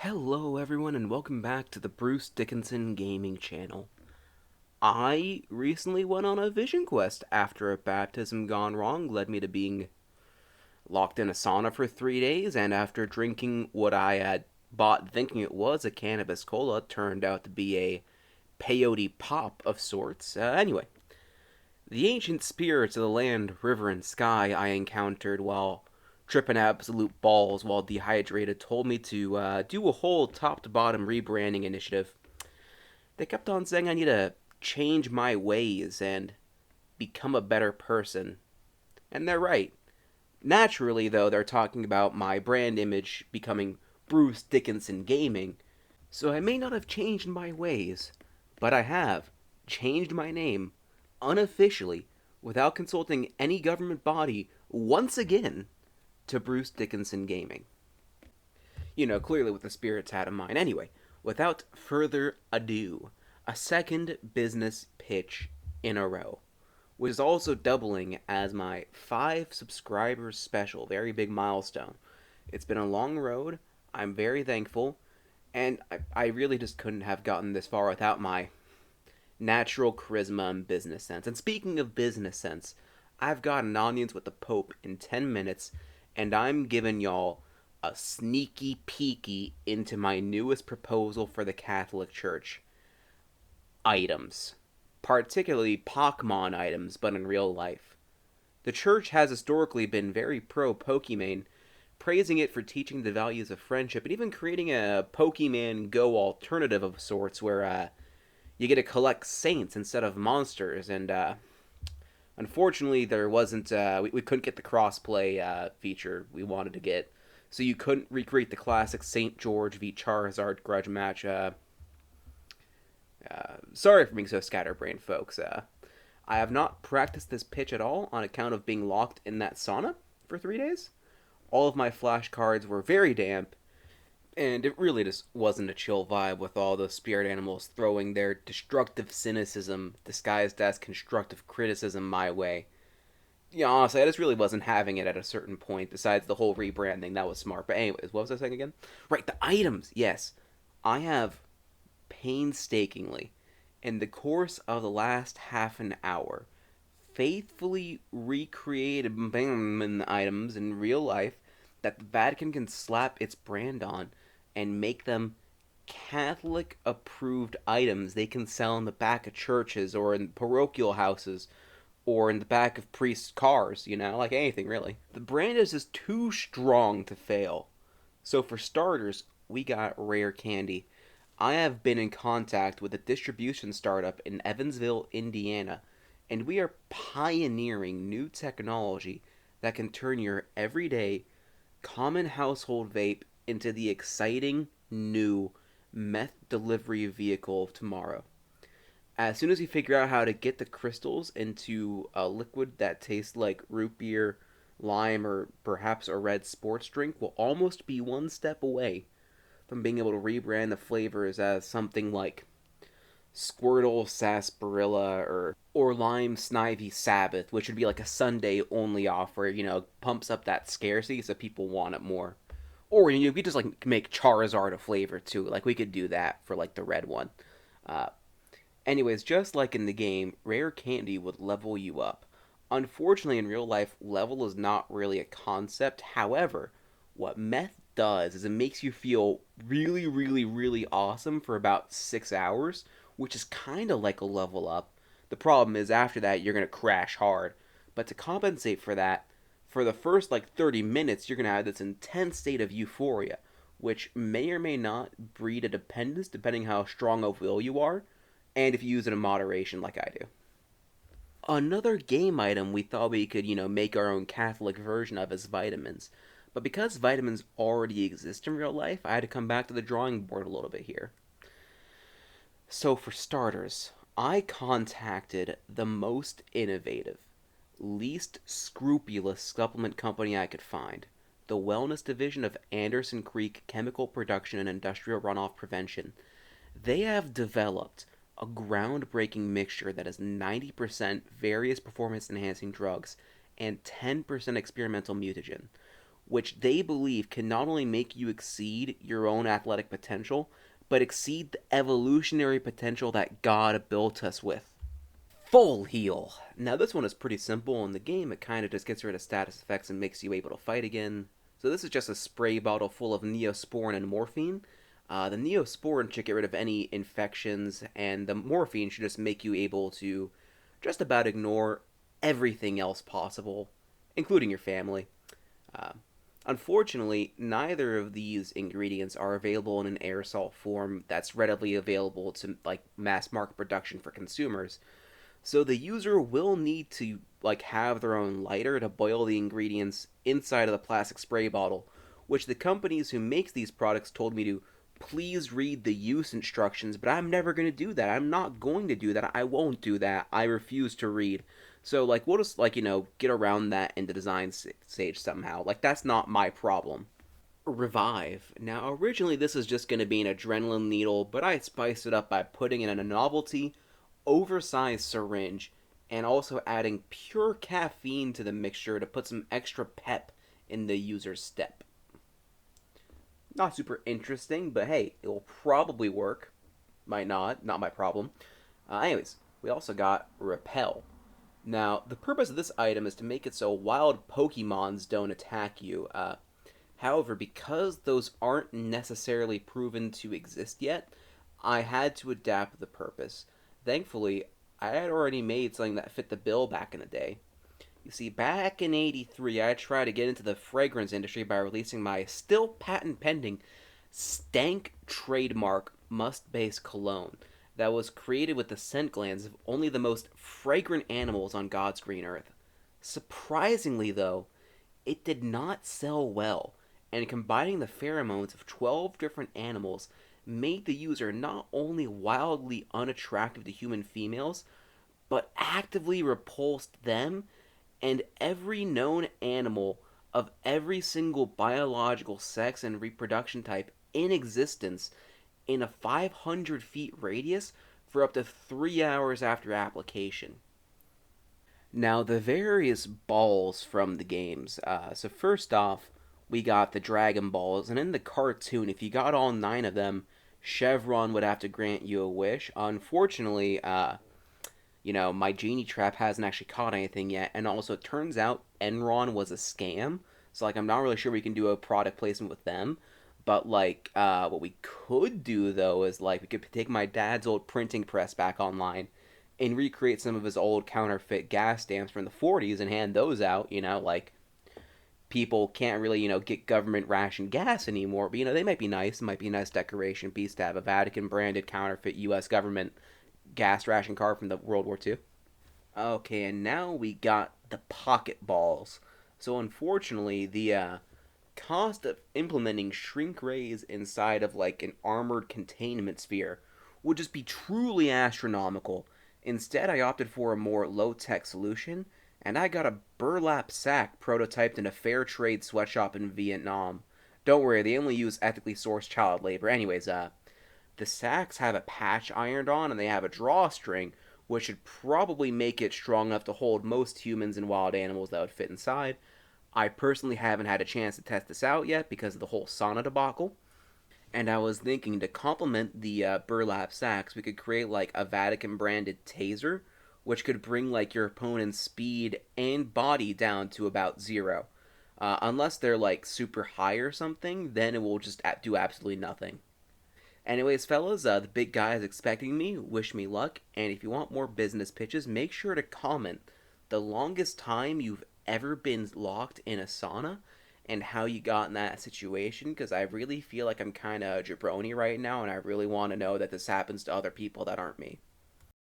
Hello, everyone, and welcome back to the Bruce Dickinson Gaming Channel. I recently went on a vision quest after a baptism gone wrong led me to being locked in a sauna for 3 days, and after drinking what I had bought thinking it was a cannabis cola, turned out to be a peyote pop of sorts. Anyway, the ancient spirits of the land, river, and sky I encountered while tripping absolute balls while dehydrated told me to do a whole top to bottom rebranding initiative. They kept on saying I need to change my ways and become a better person. And they're right. Naturally, though, they're talking about my brand image becoming Bruce Dickinson Gaming, so I may not have changed my ways, but I have changed my name unofficially without consulting any government body once again to Bruce Dickinson Gaming. Clearly with the spirits had in mind. Anyway, without further ado, a second business pitch in a row, which is also doubling as my 5 subscribers special. Very big milestone. It's been a long road. I'm very thankful, and I really just couldn't have gotten this far without my natural charisma and business sense. And speaking of business sense, I've got an audience with the Pope in 10 minutes, and I'm giving y'all a sneaky peeky into my newest proposal for the Catholic Church. Items. Particularly Pokemon items, but in real life. The Church has historically been very pro Pokemon, praising it for teaching the values of friendship, and even creating a Pokemon Go alternative of sorts where you get to collect saints instead of monsters. And unfortunately, there wasn't. We couldn't get the crossplay feature we wanted to get, so you couldn't recreate the classic Saint George v Charizard grudge match. Sorry for being so scatterbrained, folks. I have not practiced this pitch at all on account of being locked in that sauna for 3 days. All of my flashcards were very damp, and it really just wasn't a chill vibe with all the spirit animals throwing their destructive cynicism disguised as constructive criticism my way. Yeah, honestly, I just really wasn't having it at a certain point, besides the whole rebranding. That was smart. But anyways, what was I saying again? Right, the items. Yes. I have painstakingly, in the course of the last half an hour, faithfully recreated items in real life that the Vatican can slap its brand on and make them Catholic approved items they can sell in the back of churches or in parochial houses or in the back of priests' cars, like anything really. The brand is just too strong to fail. So for starters, we got rare candy. I have been in contact with a distribution startup in Evansville, Indiana, and we are pioneering new technology that can turn your everyday common household vape into the exciting new meth delivery vehicle of tomorrow. As soon as we figure out how to get the crystals into a liquid that tastes like root beer, lime, or perhaps a red sports drink, we'll almost be one step away from being able to rebrand the flavors as something like Squirtle Sarsaparilla or Lime Snivy Sabbath, which would be like a Sunday only offer, pumps up that scarcity so people want it more. Or we could just like make Charizard a flavor too. Like we could do that for like the red one. Uh, Anyways, just like in the game, rare candy would level you up. Unfortunately, in real life, level is not really a concept. However, what meth does is it makes you feel really, really, really awesome for about 6 hours, which is kind of like a level up. The problem is after that, you're going to crash hard. But to compensate for that, for the first like 30 minutes, you're going to have this intense state of euphoria, which may or may not breed a dependence depending how strong of will you are, and if you use it in moderation like I do. Another game item we thought we could, make our own Catholic version of is vitamins. But because vitamins already exist in real life, I had to come back to the drawing board a little bit here. So, for starters, I contacted the most innovative, least scrupulous supplement company I could find, the wellness division of Anderson Creek Chemical Production and Industrial Runoff Prevention. They have developed a groundbreaking mixture that is 90% various performance enhancing drugs and 10% experimental mutagen. which they believe can not only make you exceed your own athletic potential, but exceed the evolutionary potential that God built us with. Full heal. Now, this one is pretty simple in the game. It kind of just gets rid of status effects and makes you able to fight again. So, this is just a spray bottle full of Neosporin and morphine. The Neosporin should get rid of any infections, and the morphine should just make you able to just about ignore everything else possible, including your family. Uh, Unfortunately, neither of these ingredients are available in an aerosol form that's readily available to like mass market production for consumers. So the user will need to like have their own lighter to boil the ingredients inside of the plastic spray bottle, which the companies who makes these products told me to please read the use instructions, but I'm never going to do that. I'm not going to do that. I won't do that. I refuse to read. So like we'll just like get around that in the design stage somehow. Like that's not my problem. Revive. Now, originally this is just going to be an adrenaline needle, but I spiced it up by putting in a novelty, oversized syringe, and also adding pure caffeine to the mixture to put some extra pep in the user's step. Not super interesting, but hey, it will probably work. Might not my problem. Anyways, we also got Repel. Now, the purpose of this item is to make it so wild Pokemons don't attack you. However, because those aren't necessarily proven to exist yet, I had to adapt the purpose. Thankfully, I had already made something that fit the bill back in the day. You see, back in '83, I tried to get into the fragrance industry by releasing my still patent pending Stank trademark must base cologne that was created with the scent glands of only the most fragrant animals on God's green earth. Surprisingly, though, it did not sell well, and combining the pheromones of 12 different animals made the user not only wildly unattractive to human females, but actively repulsed them and every known animal of every single biological sex and reproduction type in existence in a 500 feet radius for up to 3 hours after application. Now, the various balls from the games. So, first off, we got the Dragon Balls, and in the cartoon, if you got all 9 of them, Chevron would have to grant you a wish. Unfortunately, my genie trap hasn't actually caught anything yet, and also it turns out Enron was a scam. So like I'm not really sure we can do a product placement with them. But like what we could do though is like we could take my dad's old printing press back online and recreate some of his old counterfeit gas stamps from the 40s and hand those out, like people can't really, get government ration gas anymore, but they might be nice. It might be a nice decoration piece to have a Vatican branded counterfeit US government gas ration card from the World War II. Okay, and now we got the pocket balls. So unfortunately, the cost of implementing shrink rays inside of like an armored containment sphere would just be truly astronomical. Instead, I opted for a more low-tech solution, and I got a burlap sack prototyped in a fair trade sweatshop in Vietnam. Don't worry, they only use ethically sourced child labor. Anyways, the sacks have a patch ironed on and they have a drawstring, which should probably make it strong enough to hold most humans and wild animals that would fit inside. I personally haven't had a chance to test this out yet because of the whole sauna debacle. And I was thinking to complement the burlap sacks, we could create like a Vatican branded taser, which could bring like your opponent's speed and body down to about zero. Unless they're like super high or something, then it will just do absolutely nothing. Anyways, fellas, the big guy is expecting me. Wish me luck. And if you want more business pitches, make sure to comment the longest time you've ever been locked in a sauna and how you got in that situation. Because I really feel like I'm kind of jabroni right now, and I really want to know that this happens to other people that aren't me.